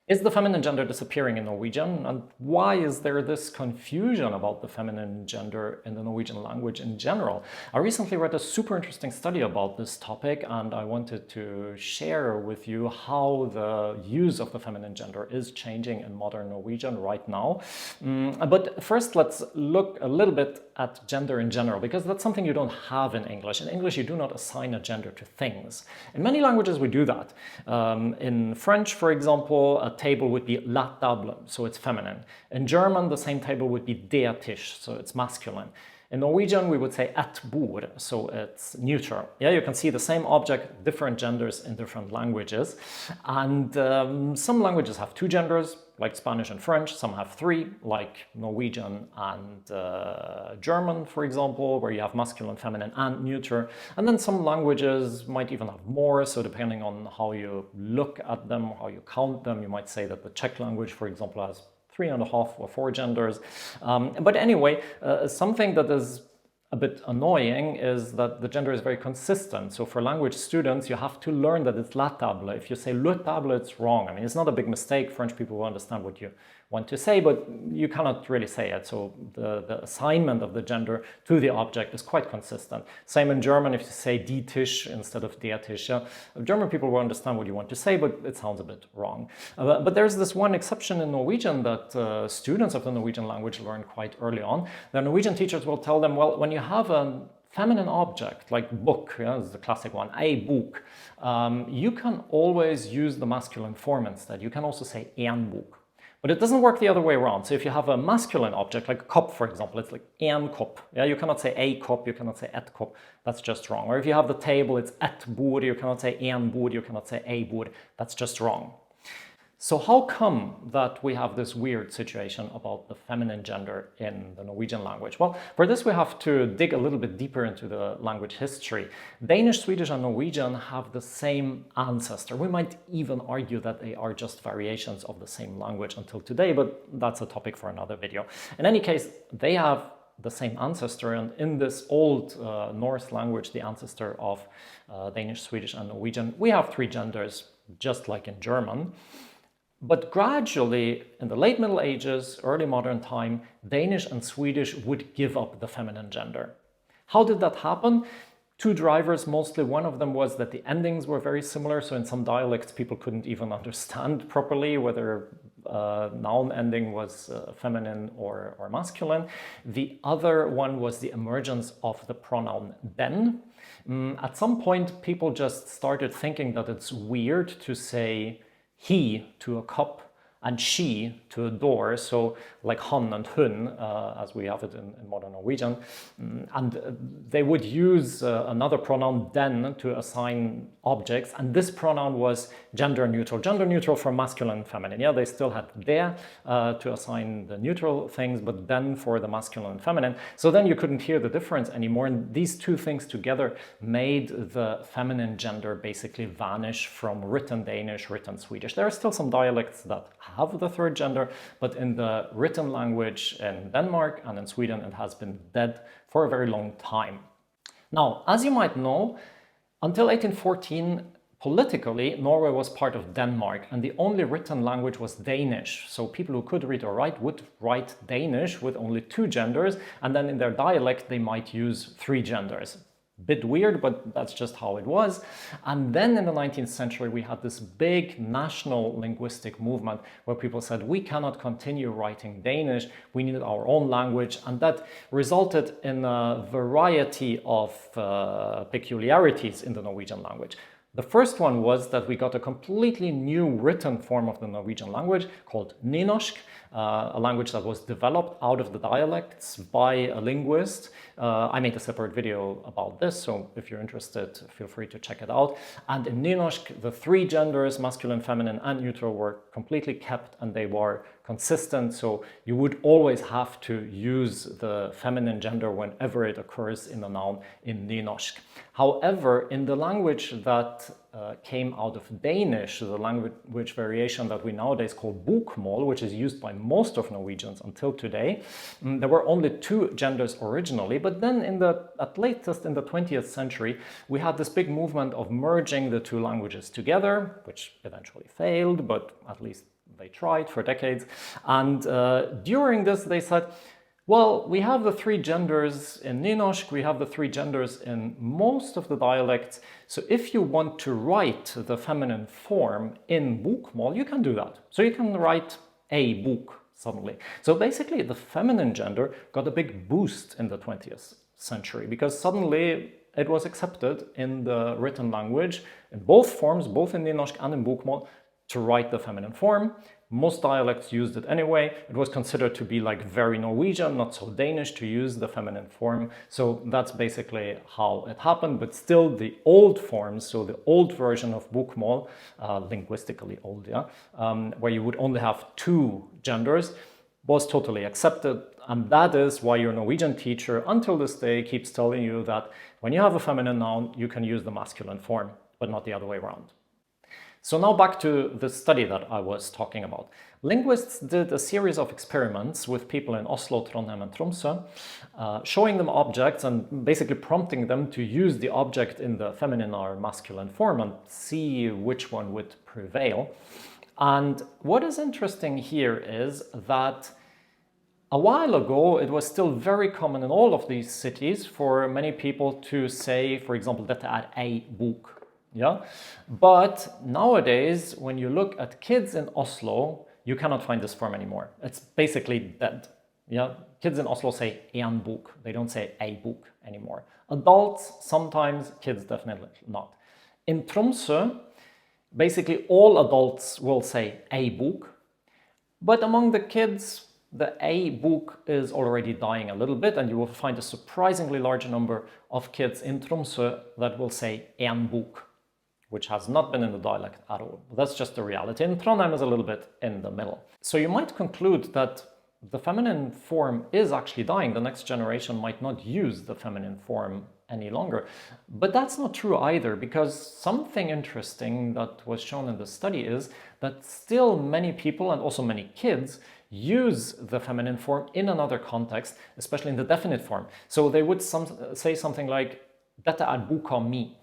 Is the feminine gender disappearing in Norwegian? And why is there this confusion about the feminine gender in the Norwegian language in general? I recently read a super interesting study about this topic, and I wanted to share with you how the use of the feminine gender is changing in modern Norwegian right now. But first, let's look a little bit at gender in general, because that's something you don't have in English. In English, you do not assign a gender to things. In many languages, we do that. In French, for example, a table would be la table, so it's feminine. In German, the same table would be der Tisch, so it's masculine. In Norwegian, we would say et bord, so it's neutral. Yeah, you can see the same object, different genders in different languages. And some languages have two genders, like Spanish and French. Some have three, like Norwegian and German, for example, where you have masculine, feminine, and neuter. And then some languages might even have more, so depending on how you look at them, how you count them, you might say that the Czech language, for example, has 3.5 or 4 genders. But anyway, something that is a bit annoying is that the gender is very consistent. So for language students, you have to learn that it's la table. If you say le table, it's wrong. I mean, it's not a big mistake. French people will understand what you want to say, but you cannot really say it. So the assignment of the gender to the object is quite consistent. Same in German, if you say die Tisch instead of der Tisch. German people will understand what you want to say, but it sounds a bit wrong. But there's this one exception in Norwegian that students of the Norwegian language learn quite early on. The Norwegian teachers will tell them, well, when you have a feminine object like book, yeah, this is the classic one, a book, you can always use the masculine form instead. You can also say en bok. But it doesn't work the other way around. So if you have a masculine object, like a cup, for example, it's like en kopp. Yeah, you cannot say a cup, you cannot say et kopp. That's just wrong. Or if you have the table, it's et bord, you cannot say en bord, you cannot say a bord. That's just wrong. So how come that we have this weird situation about the feminine gender in the Norwegian language? Well, for this we have to dig a little bit deeper into the language history. Danish, Swedish and Norwegian have the same ancestor. We might even argue that they are just variations of the same language until today, but that's a topic for another video. In any case, they have the same ancestor, and in this old Norse language, the ancestor of Danish, Swedish and Norwegian, we have 3 genders, just like in German. But gradually, in the late Middle Ages, early modern time, Danish and Swedish would give up the feminine gender. How did that happen? 2 drivers mostly. One of them was that the endings were very similar, so in some dialects people couldn't even understand properly whether noun ending was feminine or masculine. The other one was the emergence of the pronoun den. At some point, people just started thinking that it's weird to say he to a cup and she to a door, so like han and hun, as we have it in modern Norwegian. And they would use another pronoun den to assign objects, and this pronoun was gender neutral for masculine and feminine. Yeah, they still had der to assign the neutral things, but den for the masculine and feminine. So then you couldn't hear the difference anymore, and these 2 things together made the feminine gender basically vanish from written Danish, written Swedish. There are still some dialects that have the 3rd gender, but in the written language in Denmark and in Sweden, it has been dead for a very long time. Now, as you might know, until 1814, politically, Norway was part of Denmark, and the only written language was Danish. So people who could read or write would write Danish with only 2 genders, and then in their dialect, they might use 3 genders. Bit weird, but that's just how it was. And then in the 19th century, we had this big national linguistic movement where people said, we cannot continue writing Danish, we need our own language. And that resulted in a variety of peculiarities in the Norwegian language. The first one was that we got a completely new written form of the Norwegian language called nynorsk, a language that was developed out of the dialects by a linguist. I made a separate video about this, so if you're interested, feel free to check it out. And in nynorsk, the 3 genders, masculine, feminine, and neutral, were completely kept, and they were consistent, so you would always have to use the feminine gender whenever it occurs in a noun in nynorsk. However, in the language that came out of Danish, the language variation that we nowadays call bokmål, which is used by most of Norwegians until today, there were only 2 genders originally, but then at latest in the 20th century, we had this big movement of merging the 2 languages together, which eventually failed, but at least they tried for decades. And during this, they said, well, we have the three genders in Nynorsk, we have the three genders in most of the dialects. So if you want to write the feminine form in bokmål, you can do that. So you can write a book suddenly. So basically, the feminine gender got a big boost in the 20th century because suddenly it was accepted in the written language in both forms, both in Nynorsk and in bokmål, to write the feminine form. Most dialects used it anyway. It was considered to be like very Norwegian, not so Danish to use the feminine form. So that's basically how it happened. But still the old forms, so the old version of bokmål, linguistically old, yeah, where you would only have two genders, was totally accepted. And that is why your Norwegian teacher until this day keeps telling you that when you have a feminine noun, you can use the masculine form, but not the other way around. So now back to the study that I was talking about. Linguists did a series of experiments with people in Oslo, Trondheim and Tromsø, showing them objects and basically prompting them to use the object in the feminine or masculine form and see which one would prevail. And what is interesting here is that a while ago, it was still very common in all of these cities for many people to say, for example, dette ei bok. Yeah, but nowadays, when you look at kids in Oslo, you cannot find this form anymore. It's basically dead. Yeah, kids in Oslo say en bok. They don't say ei bok anymore. Adults, sometimes, kids definitely not. In Tromsø, basically all adults will say ei bok, but among the kids, the ei bok is already dying a little bit, and you will find a surprisingly large number of kids in Tromsø that will say en bok, which has not been in the dialect at all. That's just the reality. And Trondheim is a little bit in the middle. So you might conclude that the feminine form is actually dying. The next generation might not use the feminine form any longer. But that's not true either, because something interesting that was shown in the study is that still many people and also many kids use the feminine form in another context, especially in the definite form. So they would say something like, dette boka mi,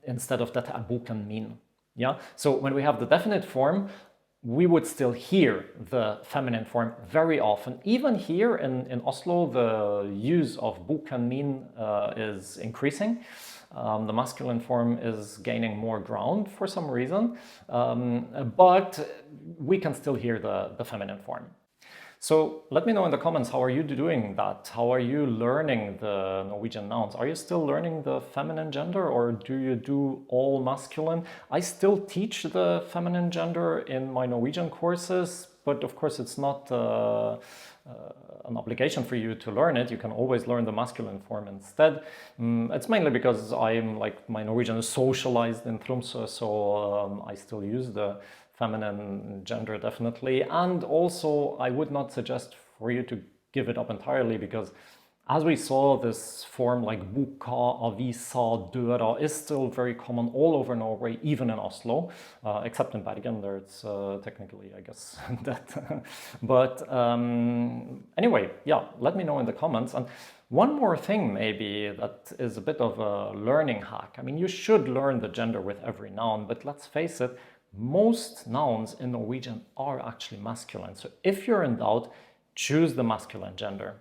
instead of dette boken min. Yeah? So when we have the definite form, we would still hear the feminine form very often. Even here in Oslo, the use of boken min is increasing. The masculine form is gaining more ground for some reason, but we can still hear the feminine form. So let me know in the comments, how are you doing that? How are you learning the Norwegian nouns? Are you still learning the feminine gender, or do you do all masculine? I still teach the feminine gender in my Norwegian courses, but of course it's not an obligation for you to learn it. You can always learn the masculine form instead. It's mainly because my Norwegian is socialized in Tromsø, so I still use the feminine gender definitely. And also I would not suggest for you to give it up entirely, because as we saw, this form like boka, avisa, døra is still very common all over Norway, even in Oslo, except in Bergen, there it's technically, I guess, that. But anyway, yeah, let me know in the comments. And one more thing maybe that is a bit of a learning hack. I mean, you should learn the gender with every noun, but let's face it, most nouns in Norwegian are actually masculine. So if you're in doubt, choose the masculine gender.